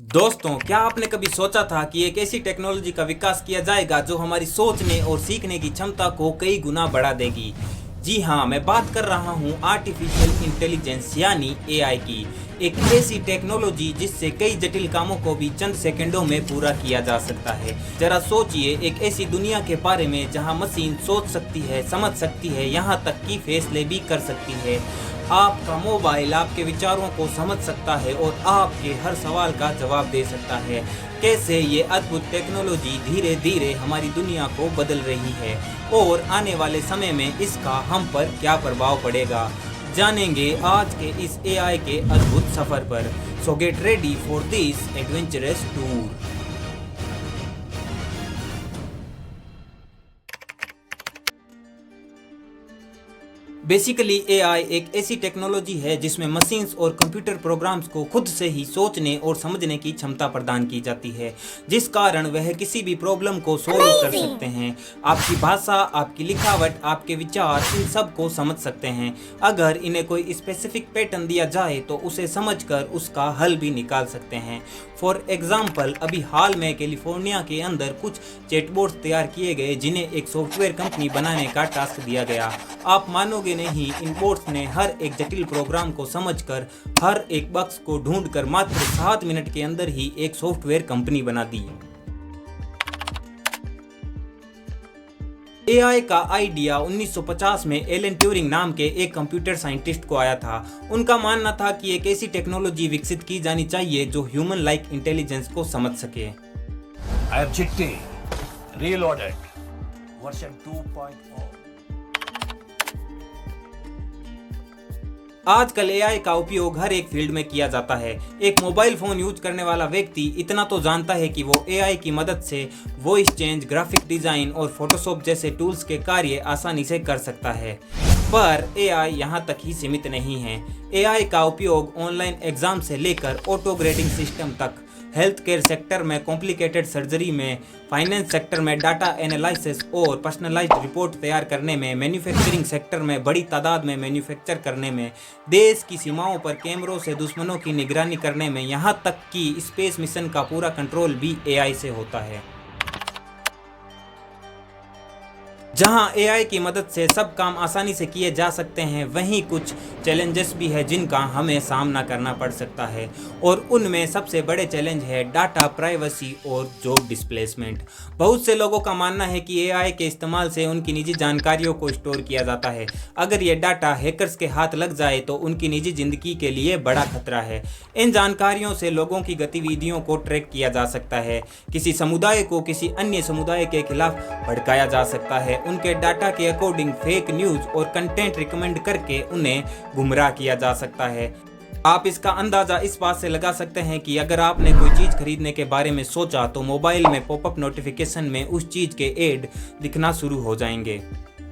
दोस्तों, क्या आपने कभी सोचा था कि एक ऐसी टेक्नोलॉजी का विकास किया जाएगा जो हमारी सोचने और सीखने की क्षमता को कई गुना बढ़ा देगी। जी हाँ, मैं बात कर रहा हूँ आर्टिफिशियल इंटेलिजेंस यानी एआई की। एक ऐसी टेक्नोलॉजी जिससे कई जटिल कामों को भी चंद सेकंडों में पूरा किया जा सकता है। जरा सोचिए, एक ऐसी दुनिया के बारे में जहाँ मशीन सोच सकती है, समझ सकती है, यहाँ तक कि फैसले भी कर सकती है। आपका मोबाइल आपके विचारों को समझ सकता है और आपके हर सवाल का जवाब दे सकता है। कैसे ये अद्भुत टेक्नोलॉजी धीरे धीरे हमारी दुनिया को बदल रही है और आने वाले समय में इसका हम पर क्या प्रभाव पड़ेगा, जानेंगे आज के इस एआई के अद्भुत सफर पर। सो get ready for this adventurous tour. Basically AI एक ऐसी टेक्नोलॉजी है जिसमें मशीन्स और कंप्यूटर प्रोग्राम्स को खुद से ही सोचने और समझने की क्षमता प्रदान की जाती है, जिस कारण वह किसी भी प्रॉब्लम को सोल्व कर सकते हैं। आपकी भाषा, आपकी लिखावट, आपके विचार, इन सब को समझ सकते हैं। अगर इन्हें कोई स्पेसिफिक पैटर्न दिया जाए तो उसे समझकर उसका हल भी निकाल सकते हैं। फॉर एग्जाम्पल, अभी हाल में कैलिफोर्निया के अंदर कुछ चैटबॉट्स तैयार किए गए जिन्हें एक सॉफ्टवेयर कंपनी बनाने का टास्क दिया गया। आप मानोगे नहीं, इन बोट्स ने हर एक जटिल प्रोग्राम को समझकर हर एक बग्स को ढूंढकर मात्र 7 मिनट के अंदर ही एक सॉफ्टवेयर कंपनी बना दी। एआई का आइडिया 1950 में एलन ट्यूरिंग नाम के एक कंप्यूटर साइंटिस्ट को आया था। उनका मानना था कि एक ऐसी टेक्नोलॉजी विकसित की जानी चाहिए जो ह्यूमन लाइक इंटेलिजेंस को समझ सके। IRGT Reloaded version 2.0। आजकल एआई का उपयोग हर एक फील्ड में किया जाता है। एक मोबाइल फोन यूज करने वाला व्यक्ति इतना तो जानता है कि वो एआई की मदद से वॉइस चेंज, ग्राफिक डिजाइन और फोटोशॉप जैसे टूल्स के कार्य आसानी से कर सकता है। पर एआई यहाँ तक ही सीमित नहीं है। एआई का उपयोग ऑनलाइन एग्जाम से लेकर ऑटो ग्रेडिंग सिस्टम तक, हेल्थ केयर सेक्टर में कॉम्प्लिकेटेड सर्जरी में, फाइनेंस सेक्टर में डाटा एनालिसिस और पर्सनलाइज्ड रिपोर्ट तैयार करने में, मैन्युफैक्चरिंग सेक्टर में बड़ी तादाद में मैन्युफैक्चर करने में, देश की सीमाओं पर कैमरों से दुश्मनों की निगरानी करने में, यहाँ तक कि स्पेस मिशन का पूरा कंट्रोल भी एआई से होता है। जहां एआई की मदद से सब काम आसानी से किए जा सकते हैं, वहीं कुछ चैलेंजेस भी है जिनका हमें सामना करना पड़ सकता है, और उनमें सबसे बड़े चैलेंज है डाटा प्राइवेसी और जॉब डिस्प्लेसमेंट। बहुत से लोगों का मानना है कि एआई के इस्तेमाल से उनकी निजी जानकारियों को स्टोर किया जाता है। अगर ये डाटा हैकर्स के हाथ लग जाए तो उनकी निजी जिंदगी के लिए बड़ा खतरा है। इन जानकारियों से लोगों की गतिविधियों को ट्रैक किया जा सकता है, किसी समुदाय को किसी अन्य समुदाय के खिलाफ भड़काया जा सकता है, उनके डाटा के अकॉर्डिंग फेक न्यूज और कंटेंट रिकमेंड करके उन्हें गुमराह किया जा सकता है। आप इसका अंदाजा इस बात से लगा सकते हैं कि अगर आपने कोई चीज खरीदने के बारे में सोचा तो मोबाइल में पॉपअप नोटिफिकेशन में उस चीज के एड दिखना शुरू हो जाएंगे।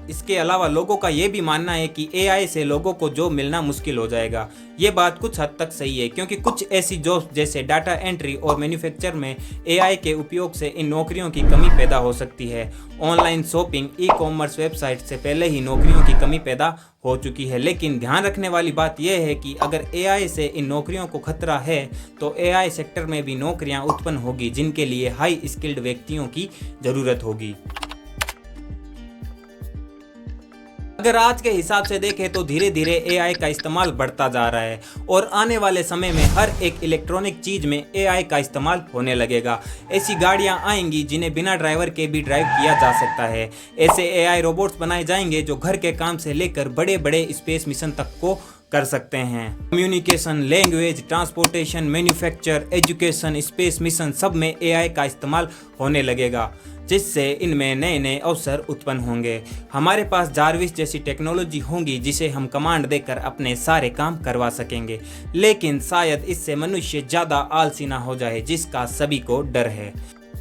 इसके अलावा लोगों का ये भी मानना है कि एआई से लोगों को जॉब मिलना मुश्किल हो जाएगा। ये बात कुछ हद तक सही है, क्योंकि कुछ ऐसी जॉब्स जैसे डाटा एंट्री और मैन्युफैक्चर में एआई के उपयोग से इन नौकरियों की कमी पैदा हो सकती है। Online shopping, e commerce website से पहले ही नौकरियों की कमी पैदा हो चुकी है। लेकिन ध्यान रखने वाली बात यह है कि अगर एआई से इन नौकरियों को खतरा है तो एआई सेक्टर में भी नौकरियां उत्पन्न होगी जिनके लिए हाई स्किल्ड व्यक्तियों की जरूरत होगी। अगर आज के हिसाब से देखें तो धीरे धीरे एआई का इस्तेमाल बढ़ता जा रहा है और आने वाले समय में हर एक इलेक्ट्रॉनिक चीज में एआई का इस्तेमाल होने लगेगा। ऐसी गाड़ियां आएंगी जिन्हें बिना ड्राइवर के भी ड्राइव किया जा सकता है। ऐसे एआई रोबोट्स बनाए जाएंगे जो घर के काम से लेकर बड़े बड़े स्पेस मिशन तक को कर सकते हैं। Communication, language, transportation, manufacture, education, space mission सब में एआई का इस्तेमाल होने लगेगा, जिससे इनमें नए नए अवसर उत्पन्न होंगे। हमारे पास जारविस जैसी टेक्नोलॉजी होंगी जिसे हम कमांड देकर अपने सारे काम करवा सकेंगे, लेकिन शायद इससे मनुष्य ज़्यादा आलसी ना हो जाए जिसका सभी को डर है।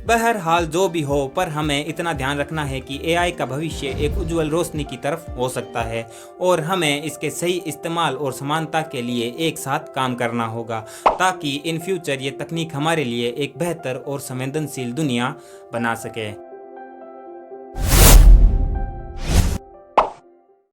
बहरहाल जो भी हो, पर हमें इतना ध्यान रखना है कि एआई का भविष्य एक उज्जवल रोशनी की तरफ हो सकता है और हमें इसके सही इस्तेमाल और समानता के लिए एक साथ काम करना होगा, ताकि इन फ्यूचर ये तकनीक हमारे लिए एक बेहतर और संवेदनशील दुनिया बना सके।